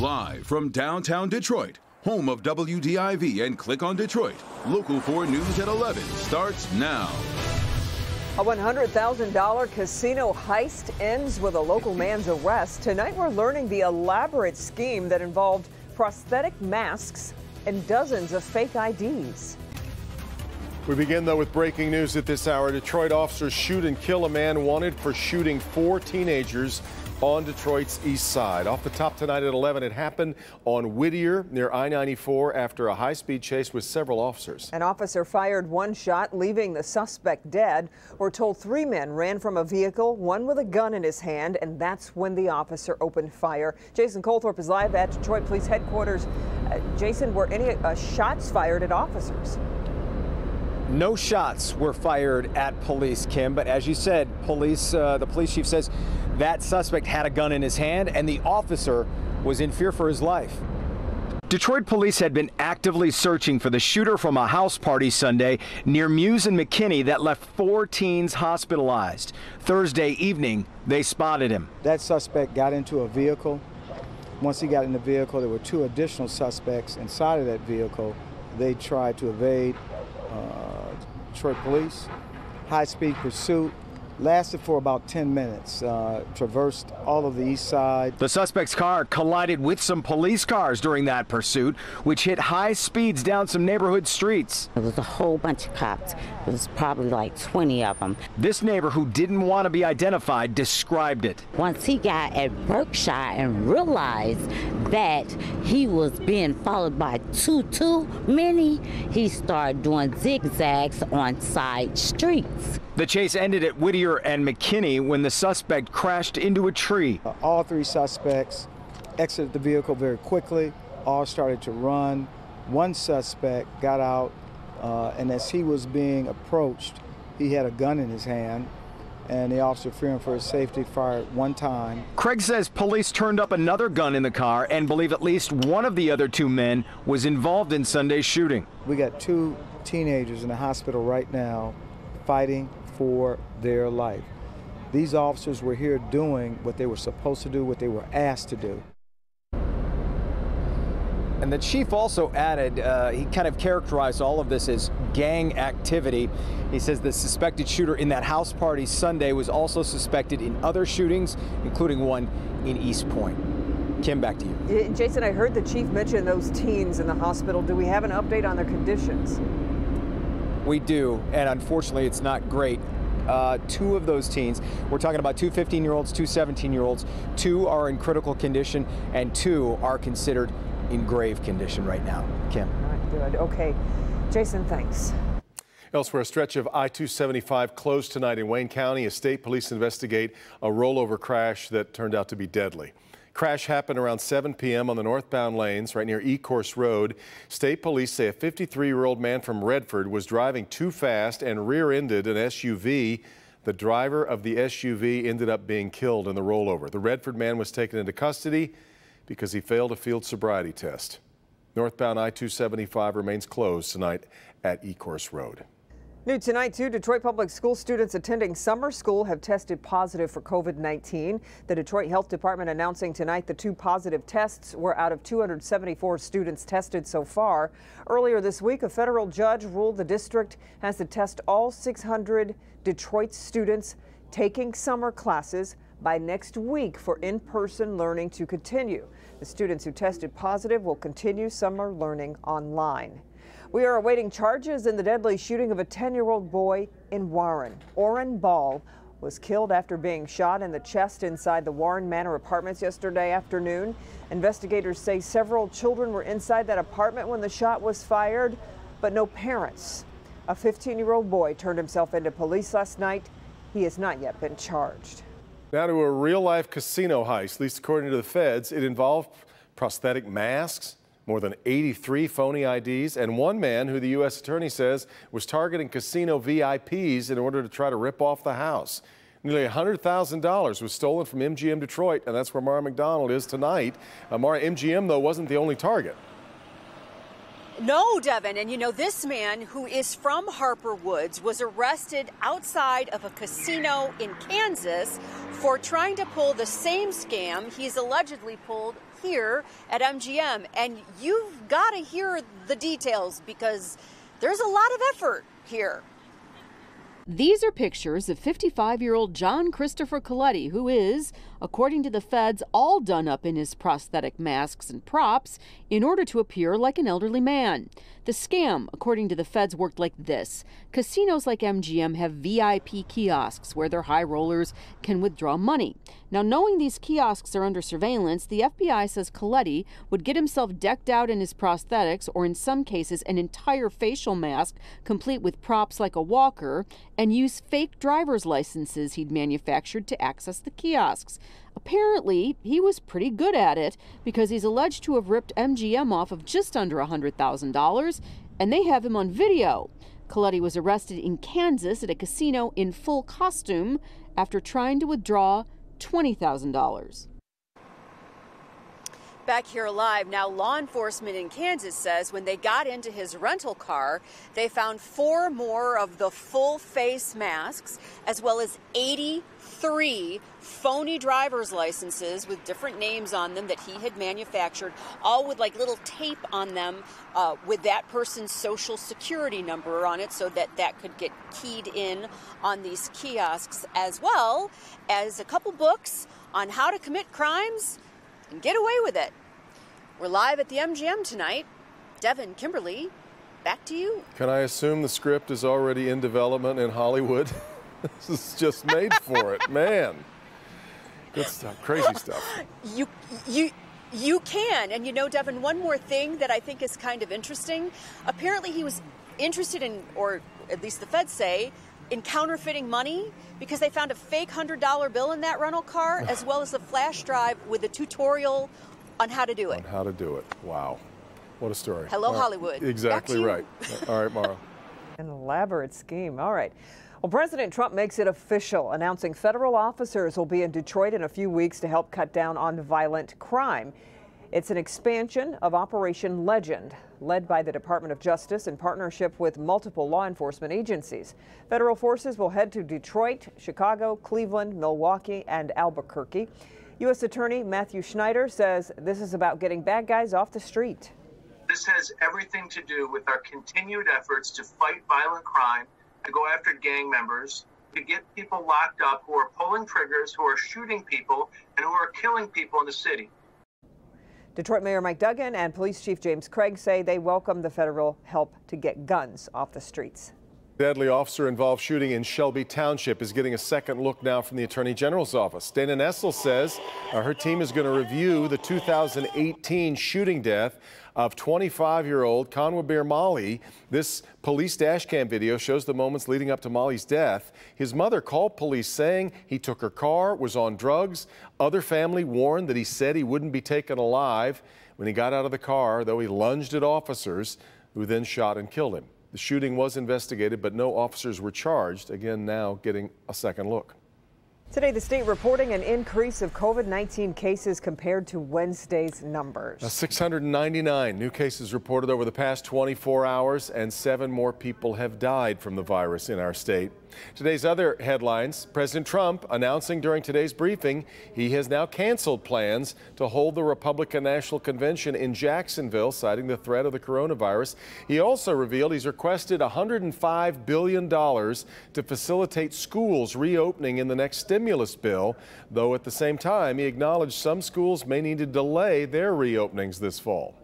Live from downtown Detroit, home of WDIV and Click on Detroit, Local 4 News at 11 starts now. A $100,000 casino heist ends with a local man's arrest. Tonight we're learning the elaborate scheme that involved prosthetic masks and dozens of fake IDs. We begin, though, with breaking news at this hour. Detroit officers shoot and kill a man wanted for shooting 4 teenagers on Detroit's east side. Off the top tonight at 11, it happened on Whittier near I-94 after a high-speed chase with several officers. An officer fired 1 shot, leaving the suspect dead. We're told 3 men ran from a vehicle, 1 with a gun in his hand, and that's when the officer opened fire. Jason Colthorpe is live at Detroit Police Headquarters. Jason, were any shots fired at officers? No shots were fired at police, Kim, but as you said, the police chief says that suspect had a gun in his hand and the officer was in fear for his life. Detroit police had been actively searching for the shooter from a house party Sunday near Muse and McKinney that left 4 teens hospitalized. Thursday evening, they spotted him. That suspect got into a vehicle. Once he got in the vehicle, there were 2 additional suspects inside of that vehicle. They tried to evade Detroit police. High-speed pursuit lasted for about 10 minutes, traversed all of the east side. The suspect's car collided with some police cars during that pursuit, which hit high speeds down some neighborhood streets. It was a whole bunch of cops. It was probably like 20 of them. This neighbor, who didn't want to be identified, described it. Once he got at Berkshire and realized that he was being followed by too many, he started doing zigzags on side streets. The chase ended at Whittier and McKinney when the suspect crashed into a tree. All 3 suspects exited the vehicle very quickly. All started to run. 1 suspect got out, and as he was being approached, he had a gun in his hand, and the officer, fearing for his safety, fired 1 time. Craig says police turned up another gun in the car and believe at least one of the other 2 men was involved in Sunday's shooting. We got 2 teenagers in the hospital right now fighting for their life. These officers were here doing what they were supposed to do, what they were asked to do. And the chief also added, he kind of characterized all of this as gang activity. He says the suspected shooter in that house party Sunday was also suspected in other shootings, including one in East Point. Kim, back to you. Jason, I heard the chief mention those teens in the hospital. Do we have an update on their conditions? We do, and unfortunately it's not great. 2 of those teens, we're talking about 2 15-year-olds, 2 17-year-olds, 2 are in critical condition, and 2 are considered in grave condition right now. Kim. All right, good. Okay. Jason, thanks. Elsewhere, a stretch of I-275 closed tonight in Wayne County as state police investigate a rollover crash that turned out to be deadly. Crash happened around 7 p.m. on the northbound lanes right near Ecorse Road. State police say a 53-year-old man from Redford was driving too fast and rear-ended an SUV. The driver of the SUV ended up being killed in the rollover. The Redford man was taken into custody because he failed a field sobriety test. Northbound I-275 remains closed tonight at Ecorse Road. New tonight, 2 Detroit Public School students attending summer school have tested positive for COVID-19. The Detroit Health Department announcing tonight the 2 positive tests were out of 274 students tested so far. Earlier this week, a federal judge ruled the district has to test all 600 Detroit students taking summer classes by next week for in-person learning to continue. The students who tested positive will continue summer learning online. We are awaiting charges in the deadly shooting of a 10-year-old boy in Warren. Orrin Ball was killed after being shot in the chest inside the Warren Manor apartments yesterday afternoon. Investigators say several children were inside that apartment when the shot was fired, but no parents. A 15-year-old boy turned himself into police last night. He has not yet been charged. Now to a real-life casino heist, at least according to the feds. It involved prosthetic masks, more than 83 phony IDs, and 1 man who the U.S. attorney says was targeting casino VIPs in order to try to rip off the house. Nearly $100,000 was stolen from MGM Detroit, and that's where Mara McDonald is tonight. Mara, MGM, though, wasn't the only target. No, Devin, and you know, this man, who is from Harper Woods, was arrested outside of a casino in Kansas for trying to pull the same scam he's allegedly pulled here at MGM. And you've got to hear the details because there's a lot of effort here. These are pictures of 55-year-old John Christopher Coletti, who is, according to the feds, all done up in his prosthetic masks and props in order to appear like an elderly man. The scam, according to the feds, worked like this. Casinos like MGM have VIP kiosks where their high rollers can withdraw money. Now, knowing these kiosks are under surveillance, the FBI says Coletti would get himself decked out in his prosthetics, or in some cases an entire facial mask complete with props like a walker, and use fake driver's licenses he'd manufactured to access the kiosks. Apparently, he was pretty good at it because he's alleged to have ripped MGM off of just under $100,000, and they have him on video. Coletti was arrested in Kansas at a casino in full costume after trying to withdraw $20,000. Back here live now, law enforcement in Kansas says when they got into his rental car, they found 4 more of the full face masks, as well as 83 phony driver's licenses with different names on them that he had manufactured, all with like little tape on them with that person's social security number on it so that that could get keyed in on these kiosks, as well as a couple books on how to commit crimes and get away with it. We're live at the MGM tonight. Devin, Kimberly, back to you. Can I assume the script is already in development in Hollywood? This is just made for it, man. Good stuff, crazy stuff. You can, and you know, Devin, one more thing that I think is kind of interesting. Apparently he was interested in, or at least the feds say, in counterfeiting money because they found a fake $100 bill in that rental car, as well as a flash drive with a tutorial on how to do it. On how to do it. Wow. What a story. Hello, Hollywood. Exactly right. All right, Mara. An elaborate scheme. All right. Well, President Trump makes it official, announcing federal officers will be in Detroit in a few weeks to help cut down on violent crime. It's an expansion of Operation Legend, led by the Department of Justice in partnership with multiple law enforcement agencies. Federal forces will head to Detroit, Chicago, Cleveland, Milwaukee, and Albuquerque. U.S. Attorney Matthew Schneider says this is about getting bad guys off the street. This has everything to do with our continued efforts to fight violent crime, to go after gang members, to get people locked up who are pulling triggers, who are shooting people, and who are killing people in the city. Detroit Mayor Mike Duggan and Police Chief James Craig say they welcome the federal help to get guns off the streets. Deadly officer-involved shooting in Shelby Township is getting a second look now from the Attorney General's office. Dana Nessel says her team is going to review the 2018 shooting death of 25-year-old Conwabir Molly. This police dash cam video shows the moments leading up to Molly's death. His mother called police saying he took her car, was on drugs. Other family warned that he said he wouldn't be taken alive. When he got out of the car, though, he lunged at officers who then shot and killed him. The shooting was investigated, but no officers were charged. Again, now getting a second look. Today, the state reporting an increase of COVID-19 cases compared to Wednesday's numbers. 699 new cases reported over the past 24 hours, and 7 more people have died from the virus in our state. Today's other headlines: President Trump announcing during today's briefing he has now canceled plans to hold the Republican National Convention in Jacksonville, citing the threat of the coronavirus. He also revealed he's requested $105 billion to facilitate schools reopening in the next stimulus bill, though at the same time he acknowledged some schools may need to delay their reopenings this fall.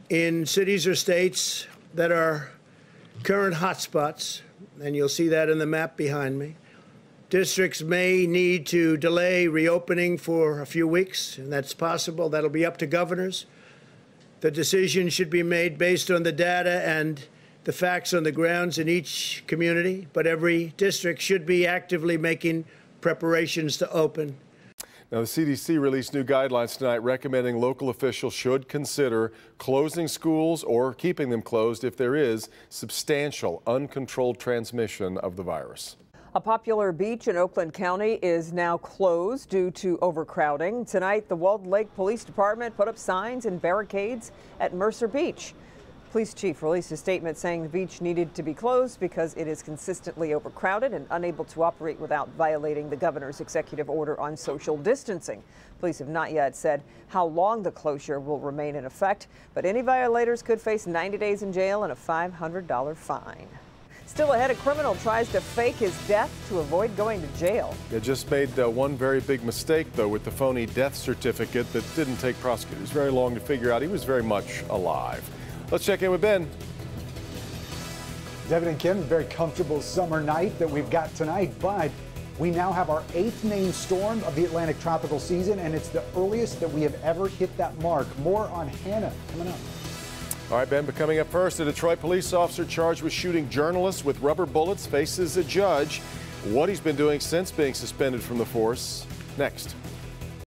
In cities or states that are current hotspots, and you'll see that in the map behind me, districts may need to delay reopening for a few weeks, and that's possible. That'll be up to governors. The decision should be made based on the data and the facts on the grounds in each community, but every district should be actively making preparations to open. Now, the CDC released new guidelines tonight recommending local officials should consider closing schools or keeping them closed if there is substantial uncontrolled transmission of the virus. A popular beach in Oakland County is now closed due to overcrowding. Tonight, the Walled Lake Police Department put up signs and barricades at Mercer Beach. Police chief released a statement saying the beach needed to be closed because it is consistently overcrowded and unable to operate without violating the governor's executive order on social distancing. Police have not yet said how long the closure will remain in effect, but any violators could face 90 days in jail and a $500 fine. Still ahead, a criminal tries to fake his death to avoid going to jail. It just made one very big mistake, though, with the phony death certificate that didn't take prosecutors very long to figure out he was very much alive. Let's check in with Ben. Devin and Kim, a very comfortable summer night that we've got tonight, but we now have our 8th named storm of the Atlantic tropical season, and it's the earliest that we have ever hit that mark. More on Hannah coming up. All right, Ben, but coming up first, a Detroit police officer charged with shooting journalists with rubber bullets faces a judge. What he's been doing since being suspended from the force, next.